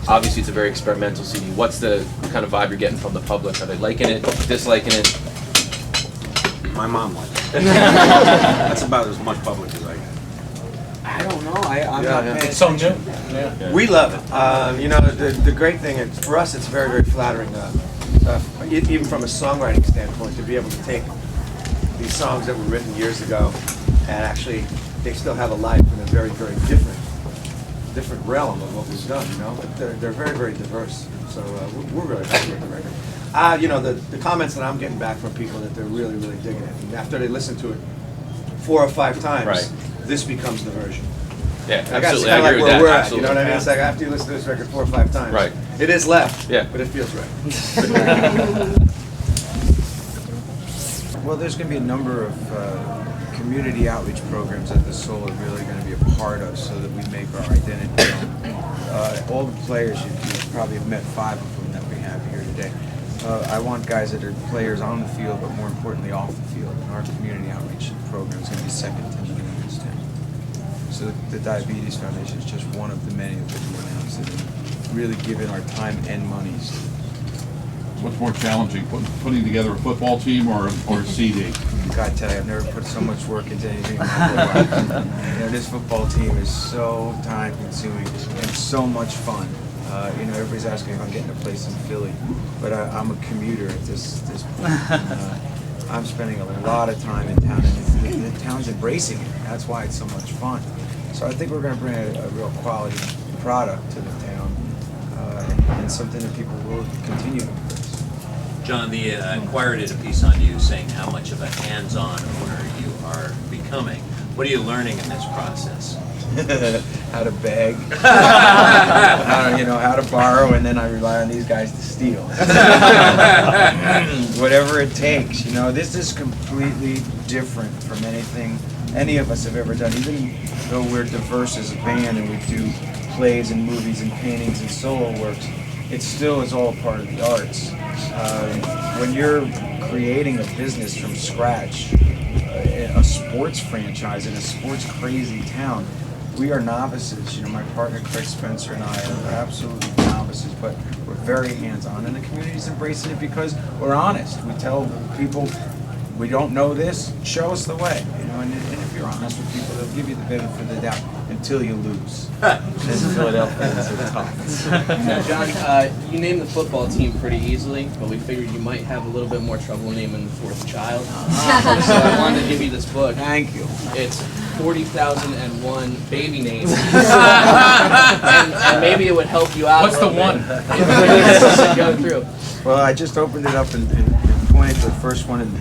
obviously it's a very experimental CD. What's the kind of vibe you're getting from the public? Are they liking it, disliking it? My mom likes it. That's about as much public as I get. I don't know. I'm not paying It's so new. Yeah. We love it. You know, the great thing is, for us, it's very, very flattering, even from a songwriting standpoint, to be able to take these songs that were written years ago and actually they still have a life in a very, very different realm of what was done, you know? But they're very, very diverse. So we're really happy with the record. You know, the comments that I'm getting back from people that they're really, really digging it. And after they listen to it 4 or 5 times, Right. this becomes the version. Yeah, Like, absolutely. that's I kinda agree like with where that. we're at, Absolutely. you know what I mean? Yeah. It's like after you listen to this record 4 or 5 times, Right. it is left, Yeah. but it feels right. Well, there's going to be a number of community outreach programs that the Soul are really going to be a part of, so that we make our identity known. All the players, you probably have met 5 of them that we have here today. I want guys that are players on the field, but more importantly off the field. And our community outreach program is going to be second to none in this town. So the Diabetes Foundation is just one of the many that we announced that are really giving our time and monies. What's more challenging, putting together a football team or a CD? God tell you, I've never put so much work into anything in my whole life. You know, this football team is so time-consuming and so much fun. You know, everybody's asking if I'm getting a place in Philly, but I'm a commuter at this point. I'm spending a lot of time in town, and the town's embracing it. That's why it's so much fun. So I think we're going to bring a real quality product to the town, and something that people will continue to embrace. John, the Enquirer did a piece on you saying how much of a hands-on owner you are becoming. What are you learning in this process? How to beg, how to borrow, and then I rely on these guys to steal. Whatever it takes, you know. This is completely different from anything any of us have ever done. Even though we're diverse as a band and we do plays and movies and paintings and solo works, it still is all part of the arts. When you're creating a business from scratch, a sports franchise in a sports crazy town, we are novices. You know, my partner Craig Spencer and I are absolutely novices, but we're very hands-on, and the community's embracing it because we're honest. We tell people, we don't know this, show us the way. You know, and if you're honest with people, they'll give you the benefit of the doubt until you lose. This is Philadelphia, it's tough. Now, John, you named the football team pretty easily, but we figured you might have a little bit more trouble naming the 4th child. So I wanted to give you this book. Thank you. It's 40,001 baby names. and maybe it would help you out. What's the one? To go through. Well, I just opened it up and pointed to the first one, and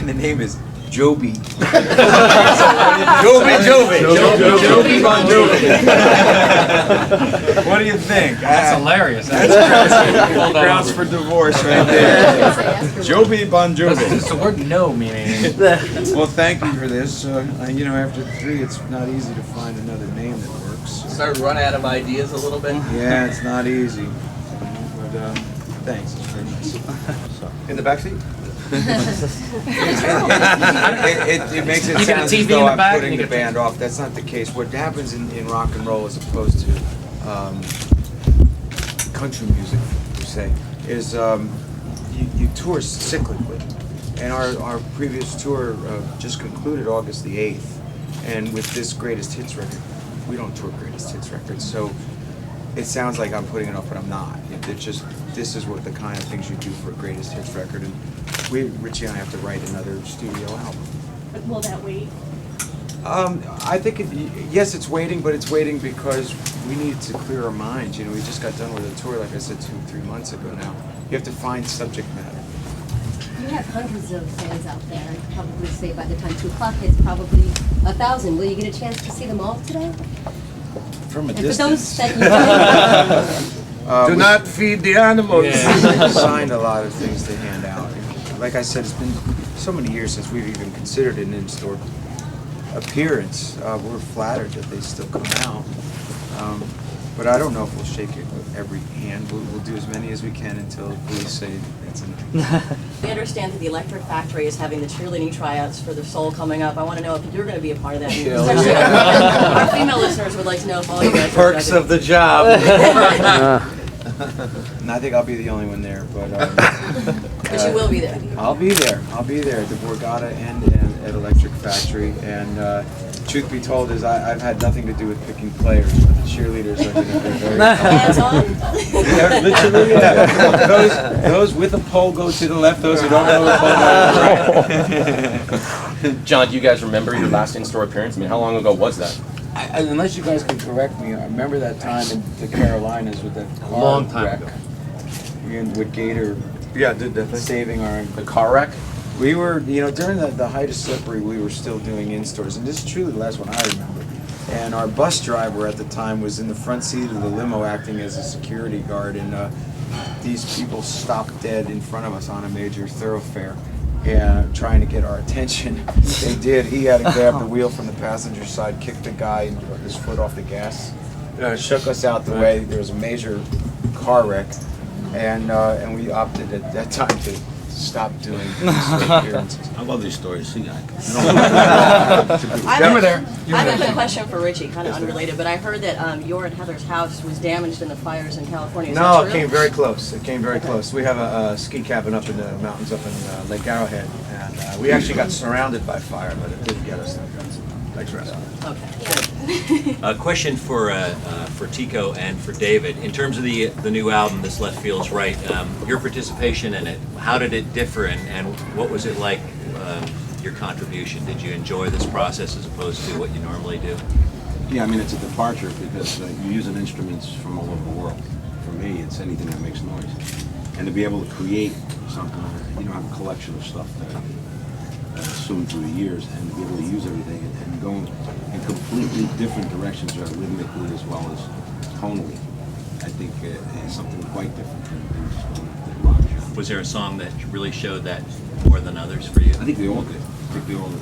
the name is Jovi. Jovi Bon Jovi. What do you think? That's hilarious. That's grounds for divorce right there. Jovi Bon Jovi. It's the word no meaning. Well, thank you for this. You know, after 3, it's not easy to find another name that works. Started running out of ideas a little bit. Yeah, it's not easy. But thanks. It's very nice. In the backseat? It makes it You get a sound as TV in though the I'm back, putting you the get band off. That's not the case. What happens in rock and roll, as opposed to country music, per se, is you tour cyclically. And our previous tour just concluded August the 8th. And with this greatest hits record, we don't tour greatest hits records. So it sounds like I'm putting it off, but I'm not. It's just, this is what the kind of things you do for a greatest hits record. And Richie and I have to write another studio album. But will that wait? I think, yes, it's waiting, but it's waiting because we need to clear our minds. You know, we just got done with a tour, like I said, 2-3 months ago now. You have to find subject matter. You have hundreds of fans out there. I'd probably say by the time 2 o'clock hits, probably 1,000. Will you get a chance to see them all today? From a And distance. for those that you Do not feed the animals. We signed a lot of things to hand out. Like I said, it's been so many years since we've even considered an in-store appearance. We're flattered that they still come out. But I don't know if we'll shake every hand. We'll do as many as we can until the police say that's enough. We understand that the Electric Factory is having the cheerleading tryouts for the Soul coming up. I want to know if you're going to be a part of that. Especially our female listeners would like to know if all you guys are Perks of the job. And I think I'll be the only one there, but But you will be there. I'll be there. I'll be there at the Borgata and at Electric Factory. And truth be told, is I've had nothing to do with picking players, but the cheerleaders are going to be very. Hands on? Yeah, literally, yeah. Those with a pole go to the left. Those who don't know the pole go to the right. John, do you guys remember your last in-store appearance? I mean, how long ago was that? Unless you guys can correct me, I remember that time in the Carolinas with that car long time wreck. ago. With Gator Yeah, did that. saving our. The car wreck? We were, during the height of Slippery, we were still doing in-stores, and this is truly the last one I remember. And our bus driver at the time was in the front seat of the limo acting as a security guard, and these people stopped dead in front of us on a major thoroughfare and trying to get our attention. They did. He had to grab the wheel from the passenger side, kick the guy, and put his foot off the gas. Shook us out the way. There was a major car wreck, and we opted at that time to stop doing in-store appearances. I love these stories. See, I You were there. I have a question for Richie, kind of unrelated, but I heard that your and Heather's house was damaged in the fires in California. Is No, that it true? came very close. It came very close. We have a ski cabin up in the mountains up in Lake Arrowhead, and we actually got surrounded by fire, but it didn't get us. Thanks for asking. Okay. A question for Tico and for David. In terms of the new album, This Left Feels Right, your participation in it, how did it differ, and what was it like, your contribution? Did you enjoy this process as opposed to what you normally do? Yeah, I mean, it's a departure because you're using instruments from all over the world. For me, it's anything that makes noise. And to be able to create something, have a collection of stuff that I've assumed through the years, and to be able to use everything and go in completely different directions, rhythmically as well as tonally, I think is something quite different than just the rock genre. Was there a song that really showed that more than others for you? I think they all did. I think they all did.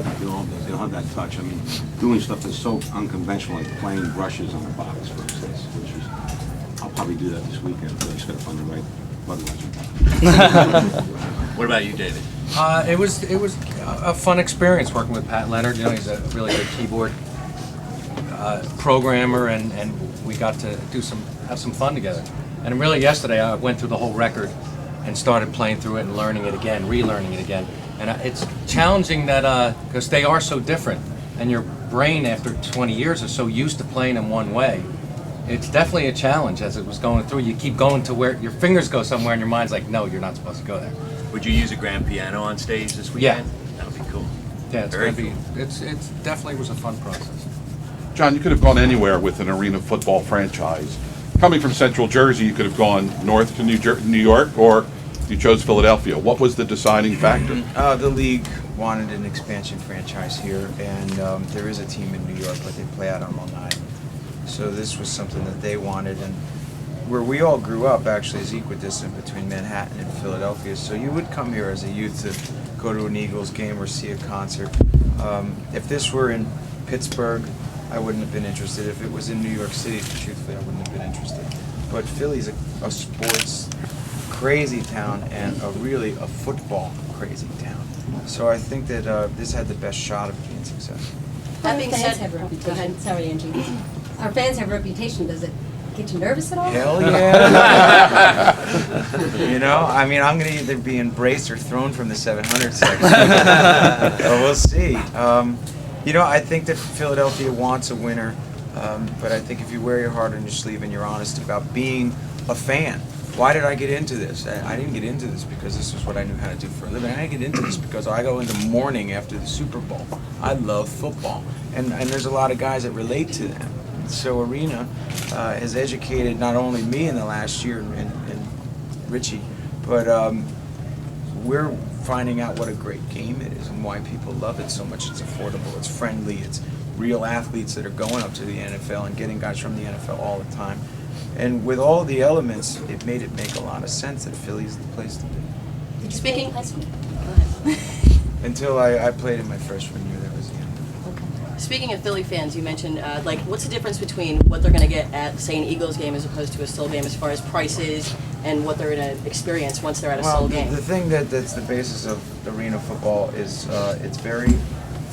They all have that touch. I mean, doing stuff that's so unconventional, like playing brushes on a box, for instance, which is, I'll probably do that this weekend, but I just gotta find the right Budweiser. What about you, David? It was a fun experience working with Pat Leonard. He's a really good keyboard programmer, and we got to have some fun together. And really, yesterday I went through the whole record and started playing through it and learning it again, relearning it again. And it's challenging that because they are so different, and your brain after 20 years is so used to playing in one way. It's definitely a challenge as it was going through. You keep going to where your fingers go somewhere, and your mind's like, no, you're not supposed to go there. Would you use a grand piano on stage this weekend? Yeah. That would be cool. Yeah, it's Very going to cool. be. It's definitely was a fun process. John, you could have gone anywhere with an arena football franchise. Coming from Central Jersey, you could have gone north to New York, or you chose Philadelphia. What was the deciding factor? The league wanted an expansion franchise here, and there is a team in New York, but they play out on Long Island. So this was something that they wanted, and where we all grew up actually is equidistant between Manhattan and Philadelphia. So you would come here as a youth to go to an Eagles game or see a concert. If this were in Pittsburgh, I wouldn't have been interested. If it was in New York City, truthfully, I wouldn't have been interested. But Philly's a sports crazy town and a football crazy town. So I think that this had the best shot of being successful. That being Fans said, have a go reputation. ahead. Sorry, Angie. Our fans have a reputation. Does it get you nervous at all? Hell yeah. I mean, I'm going to either be embraced or thrown from the 700 section. But we'll see. I think that Philadelphia wants a winner, but I think if you wear your heart on your sleeve and you're honest about being a fan. Why did I get into this? I didn't get into this because this was what I knew how to do for a living. I get into this because I go into mourning after the Super Bowl. I love football, and there's a lot of guys that relate to them. So Arena has educated not only me in the last year and Richie, but we're finding out what a great game it is and why people love it so much. It's affordable, it's friendly, it's real athletes that are going up to the NFL and getting guys from the NFL all the time. And with all the elements, it made a lot of sense that Philly's the place to be. Did you Speaking- play high school? Go ahead. Until I played in my freshman year, that was the end. Speaking of Philly fans, you mentioned, what's the difference between what they're going to get at, say, an Eagles game as opposed to a Soul game as far as prices and what they're going to experience once they're at a Soul game? The thing that's the basis of arena football is it's very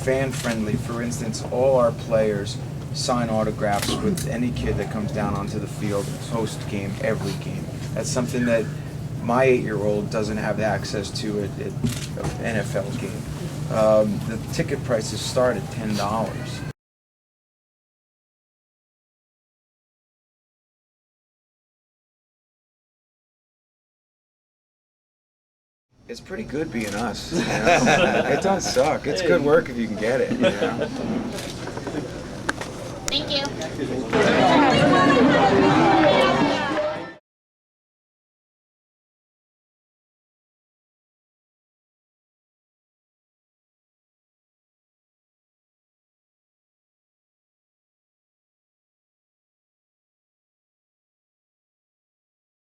fan-friendly. For instance, all our players sign autographs with any kid that comes down onto the field post-game, every game. That's something that my 8-year-old doesn't have access to at an NFL game. The ticket prices start at $10. It's pretty good being us. You know? It does suck. It's good work if you can get it. You know? Thank you.